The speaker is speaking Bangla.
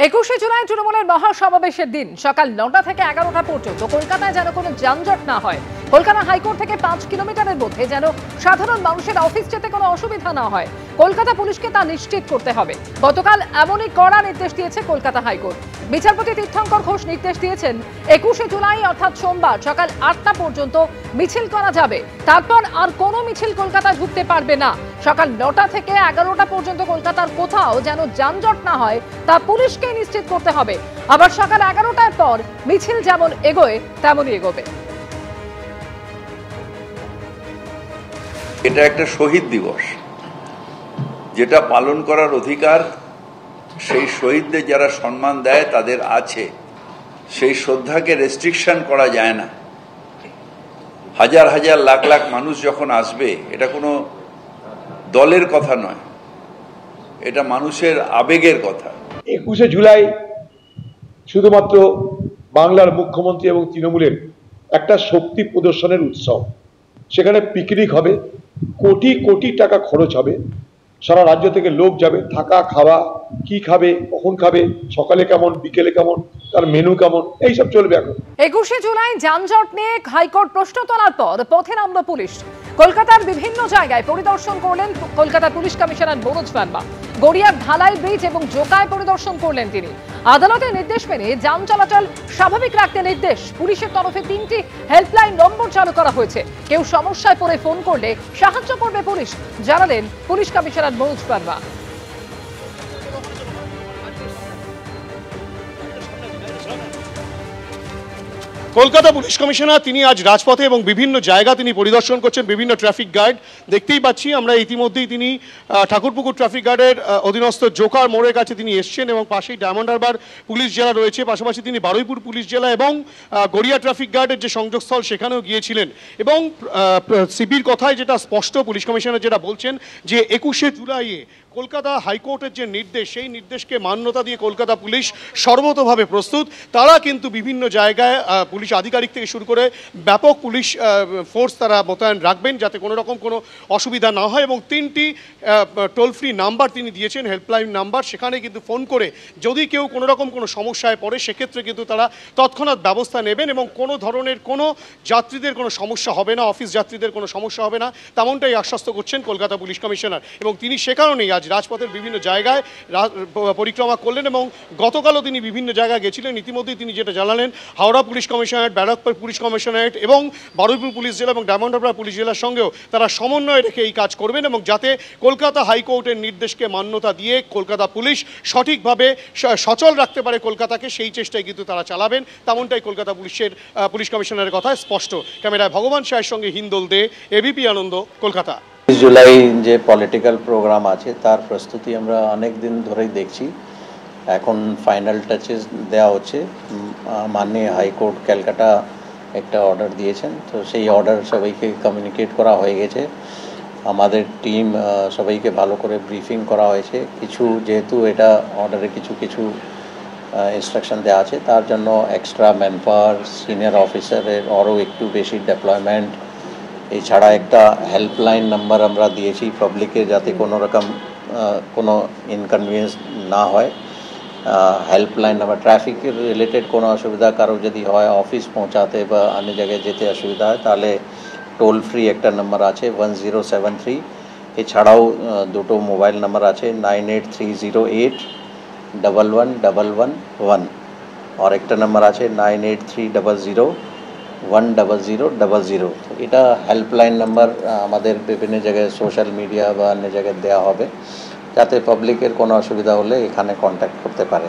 21শে জুলাই তৃণমূলের মহাসমাবেশের দিন সকাল 9টা থেকে 11টা পর্যন্ত কলকাতায় যেন কোনো যানজট না হয়। কলকাতা হাইকোর্ট থেকে 5 কিলোমিটারের মধ্যে যেন সাধারণ মানুষের অফিস যেতে কোনো অসুবিধা না হয়, কলকাতা পুলিশকে তা নিশ্চিত করতে হবে। গতকাল এমনই কড়া নির্দেশ দিয়েছে কলকাতা হাইকোর্ট। বিচারপতি তীর্থঙ্কর ঘোষ নির্দেশ দিয়েছেন 21শে জুলাই অর্থাৎ সোমবার সকাল 8টা পর্যন্ত মিছিল করা যাবে, তারপর আর কোনো মিছিল কলকাতায় ঢুকতে পারবে না। সকাল 9টা থেকে 11টা পর্যন্ত কলকাতার কোথাও যেন যানজট না হয় তা পুলিশকে নিশ্চিত করতে হবে। আবার সকাল 11টার পর মিছিল যেমন এগোয় তেমনই এগোবে। এটা একটা শহীদ দিবস, যেটা পালন করার অধিকার সেই শহীদদের যারা সম্মান দেয় তাদের আছে। সেই শ্রদ্ধাকে রেস্ট্রিকশন করা যায় না। হাজার হাজার লাখ লাখ মানুষ যখন আসবে, এটা কোনো দলের কথা নয়, এটা মানুষের আবেগের কথা। 21শে জুলাই শুধুমাত্র বাংলার মুখ্যমন্ত্রী এবং তৃণমূলের একটা শক্তি প্রদর্শনের উৎসব। সেখানে পিকনিক হবে, কোটি কোটি টাকা খরচ হবে, সারা রাজ্য থেকে লোক যাবে, থাকা খাওয়া, কি খাবে, কখন খাবে, সকালে কেমন, বিকেলে কেমন, তার মেনু কেমন, এইসব চলবে। এখন 21শে জুলাই যানজট নিয়ে হাইকোর্ট প্রশ্ন তোলার পর পথে নামল পুলিশ। কলকাতার বিভিন্ন জায়গায় পরিদর্শন করলেন কলকাতা পুলিশ কমিশনার মনোজ ভার্মা। গড়িয়ার ঢালাই ব্রিজ এবং জোকায় পরিদর্শন করলেন তিনি। আদালতের নির্দেশ মেনে যান চলাচল স্বাভাবিক রাখতে নির্দেশ। পুলিশের তরফে 3টি হেল্পলাইন নম্বর চালু করা হয়েছে। কেউ সমস্যায় পড়ে ফোন করলে সাহায্য করবে পুলিশ, জানালেন police commissioner Manoj Verma. Kolkata police commissioner তিনি আজ রাজপথে এবং বিভিন্ন জায়গা তিনি পরিদর্শন করছেন, বিভিন্ন ট্রাফিক গার্ড দেখতেই পাচ্ছি আমরা। ইতিমধ্যেই তিনি ঠাকুরপুকুর ট্রাফিক গার্ডের অধীনস্থ জোকার মোড়ের কাছে তিনি এসছেন এবং পাশেই ডায়মন্ড হারবার পুলিশ জেলা রয়েছে, পাশাপাশি তিনি বারুইপুর পুলিশ জেলা এবং গড়িয়া ট্রাফিক গার্ডের যে সংযোগস্থল সেখানেও গিয়েছিলেন। এবং সিবির কথায় যেটা স্পষ্ট, পুলিশ কমিশনার যেটা বলছেন যে 21শে জুলাইয়ে কলকাতা হাইকোর্টের যে নির্দেশ, সেই নির্দেশকে মান্যতা দিয়ে কলকাতা পুলিশ সর্বতোভাবে প্রস্তুত। তারা কিন্তু বিভিন্ন জায়গায় পুলিশ আধিকারিক থেকে শুরু করে ব্যাপক পুলিশ ফোর্স তারা মোতায়েন রাখবেন, যাতে কোনো রকম কোনো অসুবিধা না হয়। এবং 3টি টোল ফ্রি নাম্বার তিনি দিয়েছেন, হেল্পলাইন নাম্বার। সেখানে কিন্তু ফোন করে যদি কেউ কোনো রকম কোনো সমস্যায় পড়ে, সেক্ষেত্রে কিন্তু তারা তৎক্ষণাৎ ব্যবস্থা নেবেন এবং কোনো ধরনের কোনো যাত্রীদের কোনো সমস্যা হবে না, অফিস যাত্রীদের কোনো সমস্যা হবে না, তেমনটাই আশ্বস্ত করছেন কলকাতা পুলিশ কমিশনার। এবং তিনি সে কারণেই আজ রাজপথের বিভিন্ন জায়গায় পরিক্রমা করলেন এবং গতকালও তিনি বিভিন্ন জায়গায় গেছিলেন। ইতিমধ্যেই তিনি যেটা জানালেন, Howrah police commissionerate, Barrackpore police commissionerate এবং বারুইপুর পুলিশ জেলা এবং ডায়মন্ড হারবার পুলিশ জেলার সঙ্গেও তারা সমন্বয় রেখে এই কাজ করবেন এবং যাতে কলকাতা হাইকোর্টের নির্দেশকে মান্যতা দিয়ে কলকাতা পুলিশ সঠিকভাবে সচল রাখতে পারে কলকাতাকে, সেই চেষ্টায় কিন্তু তারা চালাবেন। তেমনটাই কলকাতা পুলিশ কমিশনারের কথা স্পষ্ট। ক্যামেরায় ভগবান শাহের সঙ্গে হিন্দোল দে, এবিপি আনন্দ, কলকাতা। জুলাই যে পলিটিক্যাল প্রোগ্রাম আছে তার প্রস্তুতি আমরা অনেক দিন ধরেই দেখছি। এখন ফাইনাল টাচেস দেওয়া হচ্ছে। মাননীয় হাইকোর্ট ক্যালকাটা একটা অর্ডার দিয়েছেন, তো সেই অর্ডার সবাইকে কমিউনিকেট করা হয়ে গেছে। আমাদের টিম সবাইকে ভালো করে ব্রিফিং করা হয়েছে। কিছু যেহেতু এটা অর্ডারে কিছু কিছু ইনস্ট্রাকশন দেওয়া আছে, তার জন্য এক্সট্রা ম্যানপাওয়ার, সিনিয়র অফিসারের আরও একটু বেশি ডেপ্লয়মেন্ট, এছাড়া একটা হেল্পলাইন নাম্বার আমরা দিয়েছি পাবলিকের, যাতে কোনো রকম কোনো ইনকনভিনিয়েন্স না হয়। হেল্পলাইন নাম্বার, ট্রাফিক রিলেটেড কোনো অসুবিধা কারো যদি হয়, অফিস পৌঁছাতে বা অন্য জায়গায় যেতে অসুবিধা হয়, তাহলে টোল ফ্রি একটা নাম্বার আছে 1073। এছাড়াও দুটো মোবাইল নাম্বার আছে 9830811111 আর একটা নাম্বার আছে 9830010000। এটা হেল্পলাইন নাম্বার আমাদের বিভিন্ন জায়গায় সোশ্যাল মিডিয়া বা অন্য জায়গায় দেওয়া হবে, যাতে পাবলিকের কোনো অসুবিধা হলে এখানে কন্ট্যাক্ট করতে পারে।